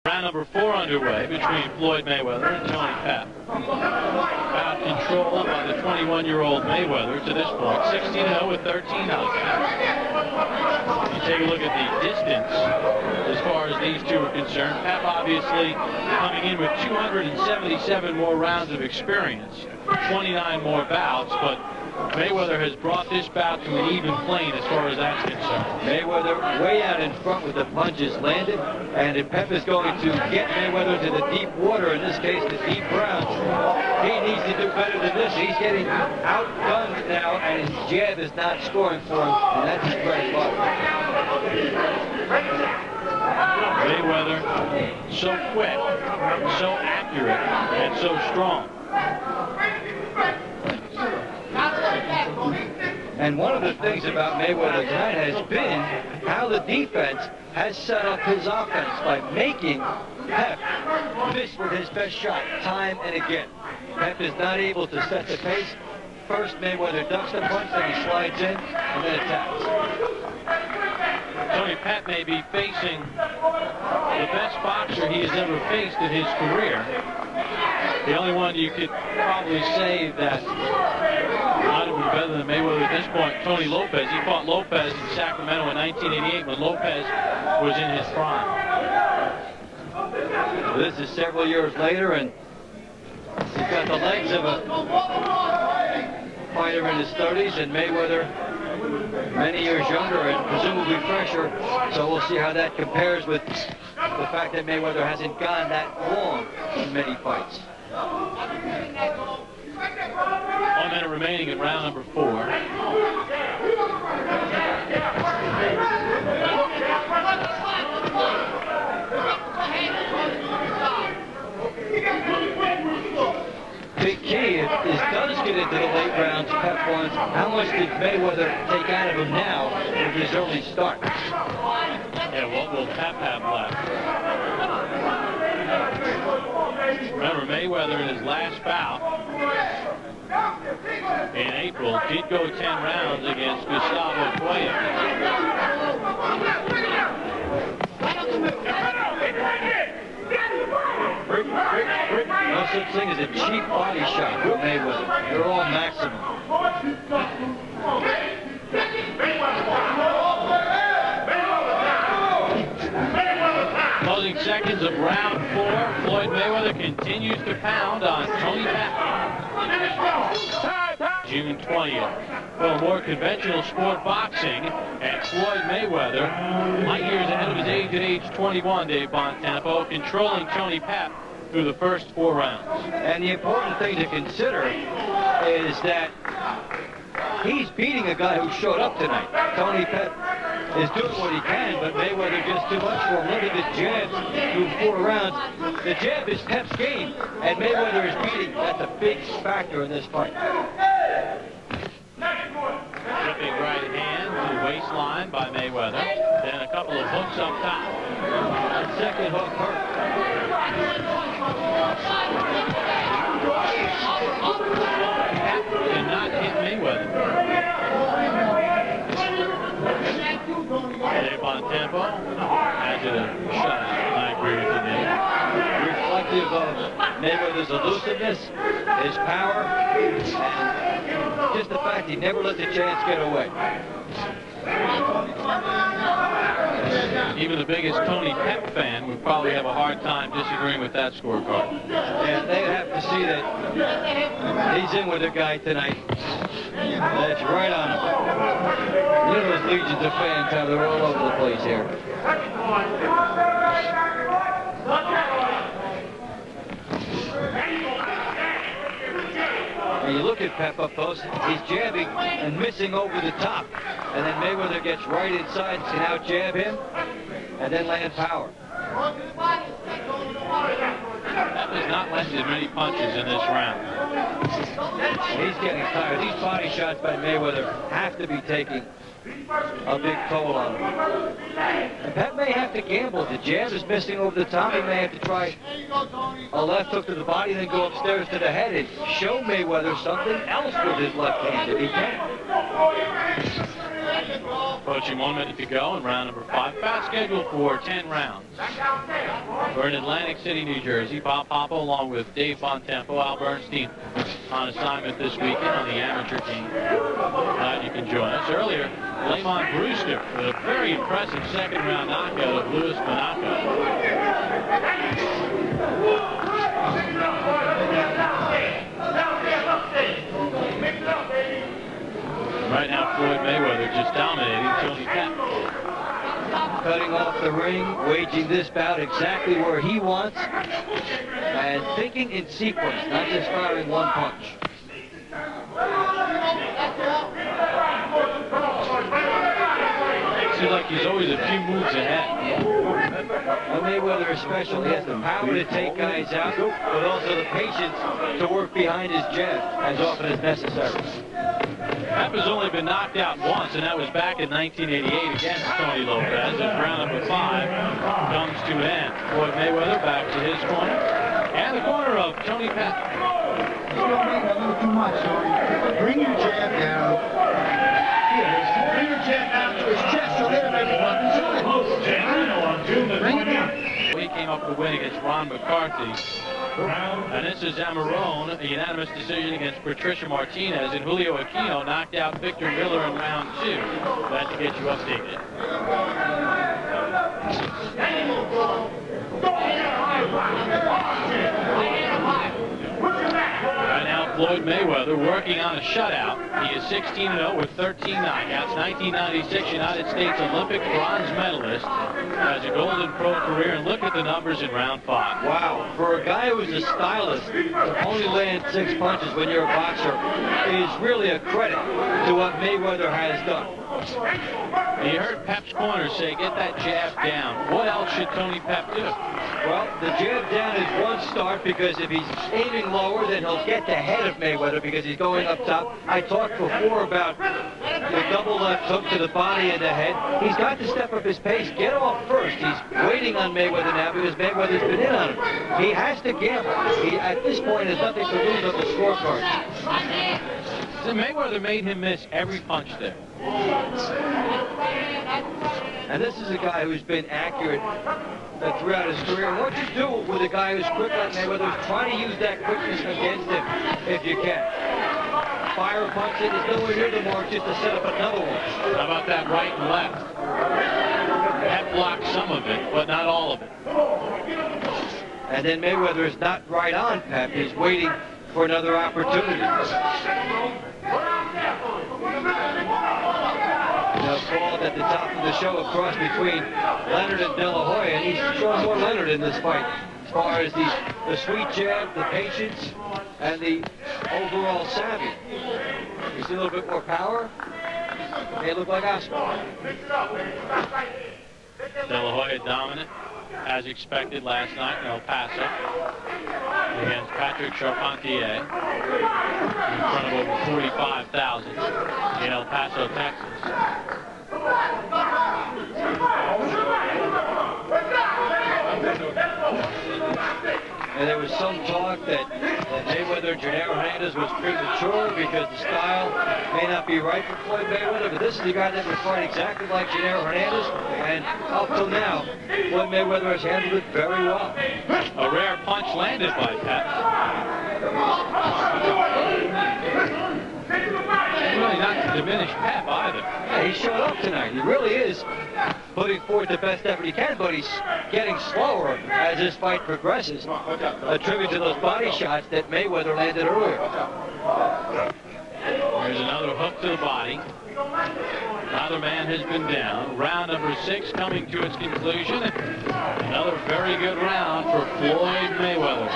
Round number 4 underway between Floyd Mayweather and Tony Pep. About control by the 21-year-old Mayweather to this point, 16-0 with 13 knockouts. You take a look at the distance as far as these two are concerned. Pep obviously coming in with 277 more rounds of experience, 29 more bouts, but Mayweather has brought this bout to an even plane as far as that's concerned. Mayweather way out in front with the punches landed, and if Pep is going to get Mayweather to the deep water, in this case the deep rounds, he needs to do better than this. He's getting outgunned now, and his jab is not scoring for him, and that's his bread and butter. Mayweather so quick, so accurate, and so strong. And one of the things about Mayweather tonight has been how the defense has set up his offense by making Pep miss with his best shot time and again. Pep is not able to set the pace. First, Mayweather ducks the punch, then he slides in, and then attacks. Tony Pep may be facing the best boxer he has ever faced in his career. The only one you could probably say that might have been better than Mayweather at this point, Tony Lopez. He fought Lopez in Sacramento in 1988 when Lopez was in his prime. This is several years later, and he's got the legs of a fighter in his 30s, and Mayweather many years younger and presumably fresher. So we'll see how that compares with the fact that Mayweather hasn't gone that long in many fights. 1 minute remaining in round number 4. Big key, if this does get into the late rounds, Pep wants, how much did Mayweather take out of him now with his early start? Yeah, what will Pep have left? Remember, Mayweather in his last bout in April did go 10 rounds against Gustavo Cuellar. No such thing as a cheap body shot with Mayweather. They're all maximum. Closing seconds of round 4. Floyd Mayweather continues to pound on Tony Pep. June 20th. Well, more conventional sport boxing, and Floyd Mayweather, light years ahead of his age at age 21, Dave Bontempo, controlling Tony Pep through the first 4 rounds. And the important thing to consider is that he's beating a guy who showed up tonight. Tony Pep is doing what he can, but Mayweather gets too much for him. Look at the jabs through 4 rounds. The jab is Pep's game, and Mayweather is beating. That's a big factor in this fight. Tripping right hand to the waistline by Mayweather. Then a couple of hooks up top. That second hook hurt. Pep cannot hit Mayweather. Dave Bontempo has it a shot. I agree with you, Dave. Reflective of Mayweather's elusiveness, his power, and just the fact he never let the chance get away. Even the biggest Tony Pep fan would probably have a hard time disagreeing with that scorecard. Yeah, they'd have to see that he's in with a guy tonight that's right on him. You know those legions of fans, how they're all over the place here. And you look at Pep up close, he's jabbing and missing over the top. And then Mayweather gets right inside and can out jab him and then land power. Pep has not landed many punches in this round. He's getting tired. These body shots by Mayweather have to be taking a big toll on him. And Pep may have to gamble. The jab is missing over the top. He may have to try a left hook to the body, then go upstairs to the head and show Mayweather something else with his left hand if he can. Approaching 1 minute to go in round number 5. Bout scheduled for 10 rounds. We're in Atlantic City, New Jersey. Bob Papa along with Dave Bontempo, Al Bernstein on assignment this weekend on the amateur team. Glad you can join us. Earlier, Lamont Brewster with a very impressive second round knockout of Louis Monaco. Right now, Floyd Mayweather just dominating Tony Pep. Cutting off the ring, waging this bout exactly where he wants, and thinking in sequence, not just firing one punch. Seems like he's always a few moves ahead. Well, Mayweather especially has the power to take guys out, but also the patience to work behind his jab as often as necessary. Pep has only been knocked out once, and that was back in 1988 against Tony Lopez. As round number 5 comes to an end. Floyd Mayweather back to his corner, and the corner of Tony Pep. He's going to make a little too much, so bring your jab down. Bring your jab down to his chest, so there, maybe. Bring it down. He came up with a win against Ron McCarthy. And this is Zamarone, a unanimous decision against Patricia Martinez, and Julio Aquino knocked out Victor Miller in round 2. Glad to get you updated. Right now, Floyd Mayweather working on a shutout. He is 16-0 with 13 knockouts. 1996 United States Olympic bronze medalist. Has a golden pro career, and look at the numbers in round 5. Wow, for a guy who's a stylist, to only land 6 punches when you're a boxer is really a credit to what Mayweather has done. You heard Pep's corner say, get that jab down. What else should Tony Pep do? Well, the jab down is one start, because if he's aiming lower, then he'll get the head of Mayweather because he's going up top. I talked before about the double left hook to the body and the head. He's got to step up his pace, get off first. He's waiting on Mayweather now because Mayweather's been in on him. He has to gamble. He, at this point, has nothing to lose on the scorecard. So Mayweather made him miss every punch there. And this is a guy who's been accurate throughout his career. And what you do with a guy who's quick like Mayweather is try to use that quickness against him if you can. Fire a punch that is nowhere near the mark just to set up another one. How about that right and left? Pep blocked some of it, but not all of it. And then Mayweather is not right on Pep. He's waiting for another opportunity. Called at the top of the show, a cross between Leonard and De La Hoya, and he's shown more Leonard in this fight as far as the sweet jab, the patience, and the overall savvy. You see a little bit more power? They look like Oscar. De La Hoya dominant, as expected last night in El Paso against Patrick Charpentier in front of over 45,000 in El Paso, Texas. And there was some talk that Mayweather and Gennaro Hernandez was premature because the style may not be right for Floyd Mayweather, but this is the guy that would fight exactly like Gennaro Hernandez, and up till now, Floyd Mayweather has handled it very well. A rare punch landed by Pep. Really not to diminish Pep either. Yeah, he showed up tonight. He really is putting forth the best effort he can, but he's getting slower as this fight progresses. A tribute to those body shots that Mayweather landed earlier. There's another hook to the body. Another man has been down. Round number 6 coming to its conclusion. Another very good round for Floyd Mayweather.